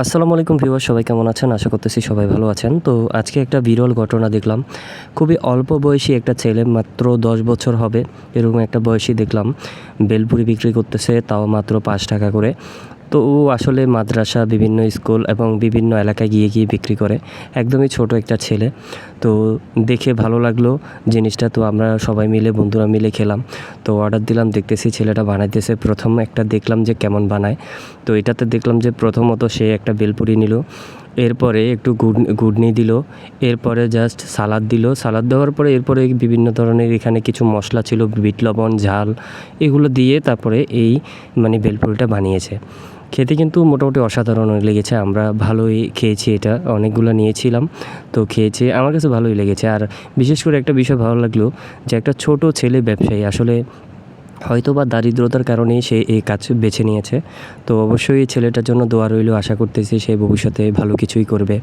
আসসালামু আলাইকুম ভিউয়ার, সবাই কেমন আছেন? আশা করতেছি সবাই ভালো আছেন। তো আজকে একটা বিরল ঘটনা দেখলাম। খুবই অল্প বয়সী একটা ছেলে, মাত্র ১০ বছর হবে এরকম একটা বয়সী দেখলাম ভেলপুরি বিক্রি করতেছে, তাও মাত্র ৳৫ করে। তো ও আসলে মাদ্রাসা, বিভিন্ন স্কুল এবং বিভিন্ন এলাকায় গিয়ে বিক্রি করে। একদমই ছোট একটা ছেলে। তো দেখে ভালো লাগলো জিনিসটা। তো আমরা সবাই মিলে, বন্ধুরা মিলে খেলাম। তো অর্ডার দিলাম, দেখতেছি ছেলেটা বানাইতেছে। প্রথম একটা দেখলাম যে কেমন বানায়। তো এটাতে দেখলাম যে প্রথমত সে একটা ভেলপুরি নিল। এরপরে একটু ঘুগনি দিল। এরপরে জাস্ট সালাদ দিল। সালাদ দেওয়ার পরে এরপরে বিভিন্ন ধরনের এখানে কিছু মশলা ছিল, বিট লবণ, ঝাল, এগুলো দিয়ে তারপরে এই ভেলপুরিটা বানিয়েছে। খেতে কিন্তু মোটামুটি অসাধারণ লেগেছে। আমরা ভালোই খেয়েছি এটা। অনেকগুলো নিয়েছিলাম। তো খেয়েছি। আমার কাছে ভালোই লেগেছে। আর বিশেষ করে একটা বিষয় ভালো লাগলো যে একটা ছোট ছেলে ব্যবসায়ী আসলে হয়তোবা দারিদ্রতার কারণেই সে এই কাজ বেছে নিয়েছে। তো অবশ্যই এই ছেলেটার জন্য দোয়া রইল। আশা করতেছি সে ভবিষ্যতে ভালো কিছুই করবে।